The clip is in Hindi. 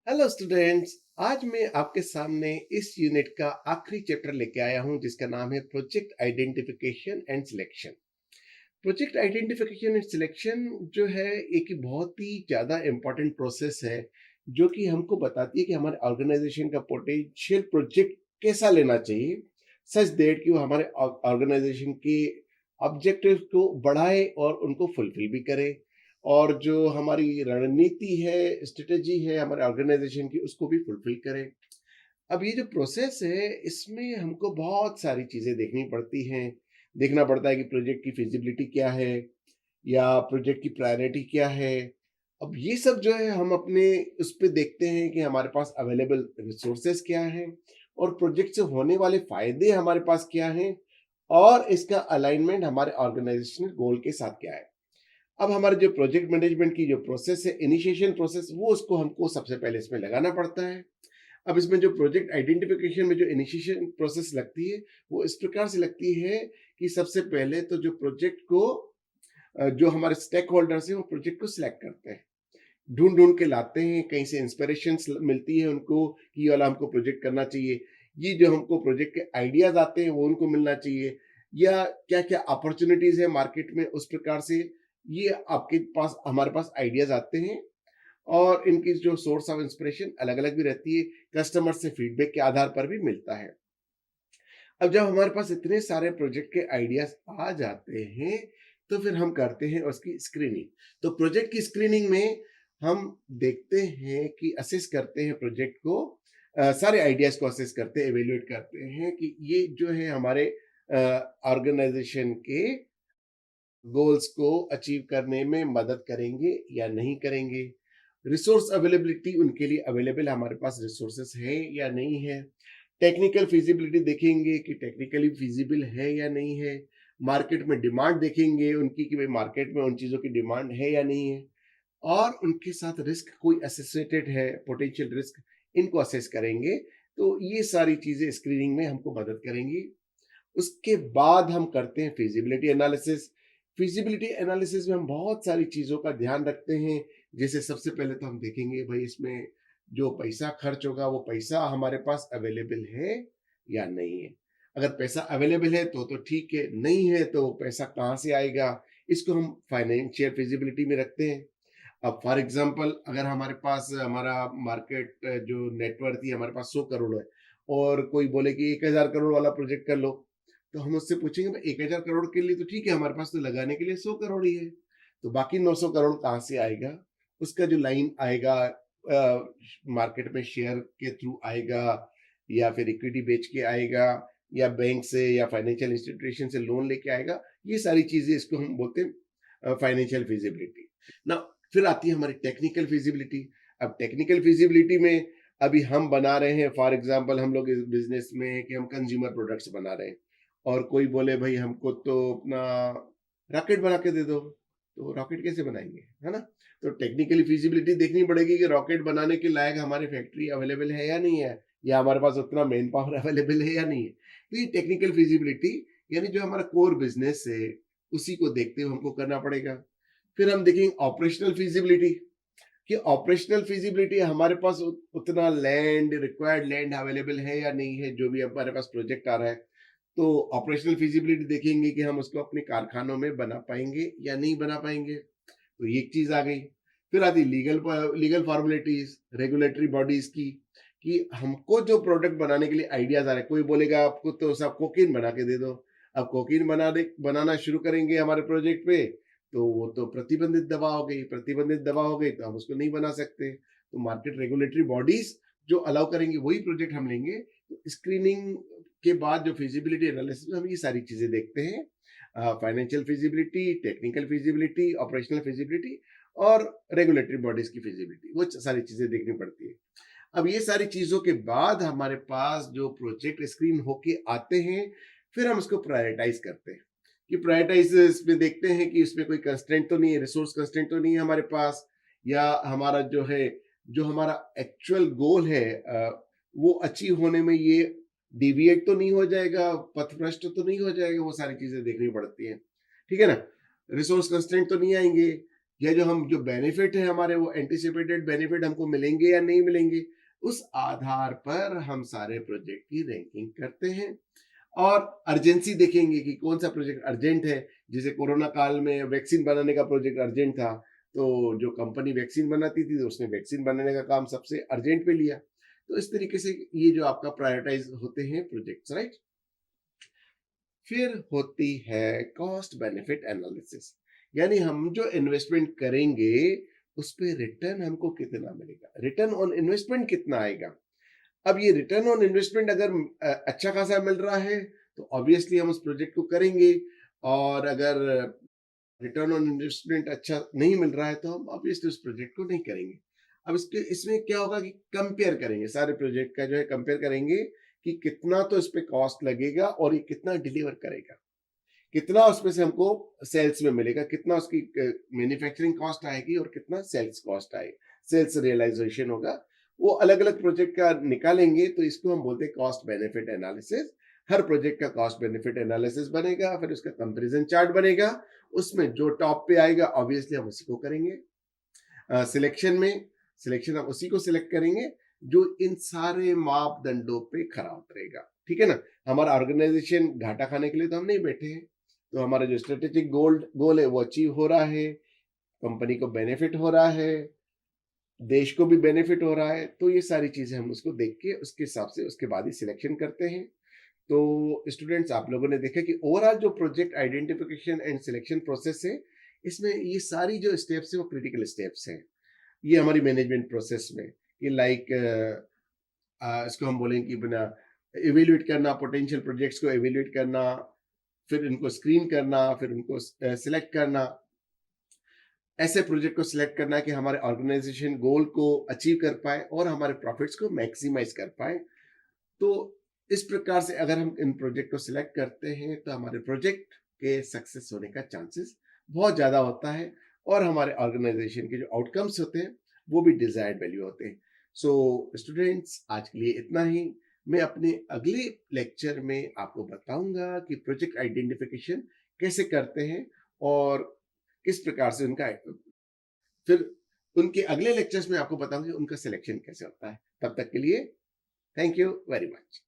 Hello students. आज मैं आपके सामने इस यूनिट का आखिरी चैप्टर लेके आया हूं जिसका नाम है project identification and selection. Project identification and selection जो है एक बहुत ही ज़्यादा इम्पोर्टेंट प्रोसेस है जो कि हमको बताती है कि हमारे ऑर्गेनाइजेशन का पोटेंशियल प्रोजेक्ट कैसा लेना चाहिए, सच दैट कि वो हमारे ऑर्गेनाइजेशन के ऑब्जेक्टिव्स को बढ़ाए और उनको फुलफिल भी करे, और जो हमारी रणनीति है, स्ट्रेटेजी है हमारे ऑर्गेनाइजेशन की, उसको भी फुलफिल करे। अब ये जो प्रोसेस है इसमें हमको बहुत सारी चीज़ें देखनी पड़ती हैं। देखना पड़ता है कि प्रोजेक्ट की फिजिबिलिटी क्या है या प्रोजेक्ट की प्रायोरिटी क्या है। अब ये सब जो है हम अपने उस पे देखते हैं कि हमारे पास अवेलेबल रिसोर्सेज क्या हैं और प्रोजेक्ट से होने वाले फायदे हमारे पास क्या हैं, और इसका अलाइनमेंट हमारे ऑर्गेनाइजेशनल गोल के साथ क्या है। अब हमारे जो प्रोजेक्ट मैनेजमेंट की जो प्रोसेस है, इनिशिएशन प्रोसेस, वो उसको हमको सबसे पहले इसमें लगाना पड़ता है। अब इसमें जो प्रोजेक्ट आइडेंटिफिकेशन में जो इनिशिएशन प्रोसेस लगती है, वो इस प्रकार से लगती है कि सबसे पहले तो जो प्रोजेक्ट को जो हमारे स्टेक होल्डर्स हैं वो प्रोजेक्ट को सिलेक्ट करते हैं, ढूंढ ढूंढ के लाते हैं, कहीं से इंस्पिरेशन मिलती है उनको कि ये वाला हमको प्रोजेक्ट करना चाहिए। ये जो हमको प्रोजेक्ट के आइडियाज आते हैं वो उनको मिलना चाहिए, या क्या क्या अपॉर्चुनिटीज है मार्केट में, उस प्रकार से ये आपके पास हमारे पास आइडियाज आते हैं। और इनकी जो सोर्स ऑफ इंस्पिरेशन अलग अलग भी रहती है, कस्टमर से फीडबैक के आधार पर भी मिलता है। अब जब हमारे पास इतने सारे प्रोजेक्ट के आइडियाज आ जाते हैं तो फिर हम करते हैं उसकी स्क्रीनिंग। तो प्रोजेक्ट की स्क्रीनिंग में हम देखते हैं कि असेस करते हैं प्रोजेक्ट को, सारे आइडियाज को असेस करते हैं, एवेल्युएट करते हैं कि ये जो है हमारे ऑर्गेनाइजेशन के गोल्स को अचीव करने में मदद करेंगे या नहीं करेंगे। रिसोर्स अवेलेबिलिटी, उनके लिए अवेलेबल हमारे पास रिसोर्सेस है या नहीं है। टेक्निकल फिजिबिलिटी देखेंगे कि टेक्निकली फिजिबल है या नहीं है। मार्केट में डिमांड देखेंगे उनकी कि भाई मार्केट में उन चीज़ों की डिमांड है या नहीं है। और उनके साथ रिस्क कोई एसोसिएटेड है, पोटेंशियल रिस्क, इनको असेस करेंगे। तो ये सारी चीज़ें स्क्रीनिंग में हमको मदद करेंगी। उसके बाद हम करते हैं फिजिबिलिटी एनालिसिस। फिजिबिलिटी एनालिसिस में हम बहुत सारी चीज़ों का ध्यान रखते हैं। जैसे सबसे पहले तो हम देखेंगे भाई इसमें जो पैसा खर्च होगा वो पैसा हमारे पास अवेलेबल है या नहीं है। अगर पैसा अवेलेबल है तो ठीक है, नहीं है तो पैसा कहाँ से आएगा, इसको हम फाइनेंशियल फिजिबिलिटी में रखते हैं। अब फॉर एग्जांपल अगर हमारे पास हमारा मार्केट जो नेटवर्थ ही हमारे पास 100 करोड़ है और कोई बोले कि 1000 करोड़ वाला प्रोजेक्ट कर लो, तो हम उससे पूछेंगे भाई 1000 करोड़ के लिए तो ठीक है, हमारे पास तो लगाने के लिए 100 करोड़ ही है, तो बाकी 900 करोड़ कहाँ से आएगा। उसका जो लाइन आएगा मार्केट में शेयर के थ्रू आएगा, या फिर इक्विटी बेच के आएगा, या बैंक से या फाइनेंशियल इंस्टीट्यूशन से लोन लेके आएगा। ये सारी चीजें इसको हम बोलते हैं फाइनेंशियल फिजिबिलिटी ना। फिर आती है हमारी टेक्निकल फिजिबिलिटी। अब टेक्निकल फिजिबिलिटी में अभी हम बना रहे हैं, फॉर एग्जांपल हम लोग इस बिजनेस में हैं कि हम कंज्यूमर प्रोडक्ट्स बना रहे हैं, और कोई बोले भाई हमको तो अपना रॉकेट बना के दे दो, तो रॉकेट कैसे बनाएंगे, है ना। तो टेक्निकली फिजिबिलिटी देखनी पड़ेगी कि रॉकेट बनाने के लायक हमारी फैक्ट्री अवेलेबल है या नहीं है, या हमारे पास उतना मैन पावर अवेलेबल है या नहीं है। तो ये टेक्निकल फिजिबिलिटी यानी जो हमारा कोर बिजनेस है उसी को देखते हुए हमको करना पड़ेगा। फिर हम देखेंगे ऑपरेशनल फिजिबिलिटी, कि ऑपरेशनल फिजिबिलिटी हमारे पास उतना लैंड, रिक्वायर्ड लैंड अवेलेबल है या नहीं है, जो भी हमारे पास प्रोजेक्ट आ रहा है। तो ऑपरेशनल फिजिबिलिटी देखेंगे कि हम उसको अपने कारखानों में बना पाएंगे या नहीं बना पाएंगे, तो ये एक चीज आ गई। फिर आती legal legal formalities, regulatory bodies की, कि हमको जो प्रोडक्ट बनाने के लिए आइडियाज आ रहे हैं, कोई बोलेगा आपको तो सब कोकीन बना के दे दो। अब कोकीन बनाना शुरू करेंगे हमारे प्रोजेक्ट पे, तो वो तो प्रतिबंधित दवा हो गई, प्रतिबंधित दवा हो गई तो हम उसको नहीं बना सकते। तो मार्केट रेगुलेटरी बॉडीज जो अलाउ करेंगे वही प्रोजेक्ट हम लेंगे। तो स्क्रीनिंग के बाद जो फिजिबिलिटी एनालिसिस में हम ये सारी चीजें देखते हैं, financial feasibility, technical feasibility, operational feasibility और रेगुलेटरी बॉडीज की फिजिबिलिटी, वो सारी चीजें देखनी पड़ती है। अब ये सारी चीजों के बाद हमारे पास जो प्रोजेक्ट स्क्रीन होके आते हैं, फिर हम उसको प्रायोरिटाइज करते हैं। कि प्रायोरिटाइज में देखते हैं कि इसमें कोई कंस्ट्रेंट तो नहीं है, रिसोर्स कंस्ट्रेंट तो नहीं है हमारे पास, या हमारा जो है, जो हमारा एक्चुअल गोल है वो अचीव होने में ये डिविएट तो नहीं हो जाएगा, पथभ्रष्ट तो नहीं हो जाएगा, वो सारी चीजें देखनी पड़ती हैं। ठीक है ना। रिसोर्स कंस्ट्रेंट तो नहीं आएंगे, या जो बेनिफिट है हमारे, वो एंटिसिपेटेड बेनिफिट हमको मिलेंगे या नहीं मिलेंगे, उस आधार पर हम सारे प्रोजेक्ट की रैंकिंग करते हैं। और अर्जेंसी देखेंगे कि कौन सा प्रोजेक्ट अर्जेंट है। जैसे कोरोना काल में वैक्सीन बनाने का प्रोजेक्ट अर्जेंट था, तो जो कंपनी वैक्सीन बनाती थी तो उसने वैक्सीन बनाने का काम सबसे अर्जेंट पे लिया। तो इस तरीके से ये जो आपका प्रायोरिटाइज होते हैं प्रोजेक्ट्स, राइट। फिर होती है कॉस्ट बेनिफिट एनालिसिस, यानी हम जो इन्वेस्टमेंट करेंगे उस पे रिटर्न हमको कितना मिलेगा, रिटर्न ऑन इन्वेस्टमेंट कितना आएगा। अब ये रिटर्न ऑन इन्वेस्टमेंट अगर अच्छा खासा मिल रहा है तो ऑब्वियसली हम उस प्रोजेक्ट को करेंगे, और अगर रिटर्न ऑन इन्वेस्टमेंट अच्छा नहीं मिल रहा है तो हम ऑब्वियसली उस प्रोजेक्ट को नहीं करेंगे। अब इसमें क्या होगा कि कंपेयर करेंगे, सारे प्रोजेक्ट का जो है कंपेयर करेंगे कि कितना तो इस पे कॉस्ट लगेगा और ये कितना डिलीवर करेगा, कितना उसमें से हमको सेल्स में मिलेगा, कितना उसकी मैन्युफैक्चरिंग कॉस्ट आएगी और कितना सेल्स कॉस्ट आएगी, सेल्स रियलाइजेशन होगा। वो अलग अलग प्रोजेक्ट का निकालेंगे, तो इसको हम बोलते हैं कॉस्ट बेनिफिट एनालिसिस। हर प्रोजेक्ट का कॉस्ट बेनिफिट एनालिसिस बनेगा, फिर उसका कंपैरिजन चार्ट बनेगा, उसमें जो टॉप पे आएगा ऑब्वियसली हम उसी को करेंगे। सिलेक्शन में, सिलेक्शन हम उसी को सिलेक्ट करेंगे जो इन सारे मापदंडों पे खरा उतरेगा, ठीक है ना। हमारा ऑर्गेनाइजेशन घाटा खाने के लिए तो हम नहीं बैठे हैं, तो हमारा जो स्ट्रेटेजिक गोल है वो अचीव हो रहा है, कंपनी को बेनिफिट हो रहा है, देश को भी बेनिफिट हो रहा है, तो ये सारी चीजें हम उसको देख के उसके हिसाब से उसके बाद ही सिलेक्शन करते हैं। तो स्टूडेंट्स, आप लोगों ने देखा कि ओवरऑल जो project identification and selection process है, इसमें ये सारी जो स्टेप्स है वो क्रिटिकल स्टेप्स हैं। ये हमारी मैनेजमेंट प्रोसेस में, कि लाइक इसको हम बोलेंगे कि बिना इवेल्युएट करना, पोटेंशियल प्रोजेक्ट्स को इवेल्युएट करना, फिर इनको स्क्रीन करना, फिर उनको सिलेक्ट करना, ऐसे प्रोजेक्ट को सिलेक्ट करना कि हमारे ऑर्गेनाइजेशन गोल को अचीव कर पाए और हमारे प्रॉफिट्स को मैक्सिमाइज कर पाए। तो इस प्रकार से अगर हम इन प्रोजेक्ट को सिलेक्ट करते हैं तो हमारे प्रोजेक्ट के सक्सेस होने का चांसेस बहुत ज़्यादा होता है, और हमारे ऑर्गेनाइजेशन के जो आउटकम्स होते हैं वो भी डिजायर्ड वैल्यू होते हैं। सो स्टूडेंट्स, आज के लिए इतना ही। मैं अपने अगले लेक्चर में आपको बताऊंगा कि प्रोजेक्ट आइडेंटिफिकेशन कैसे करते हैं और किस प्रकार से उनका, फिर उनके अगले लेक्चर्स में आपको बताऊंगी उनका सिलेक्शन कैसे होता है। तब तक के लिए थैंक यू वेरी मच।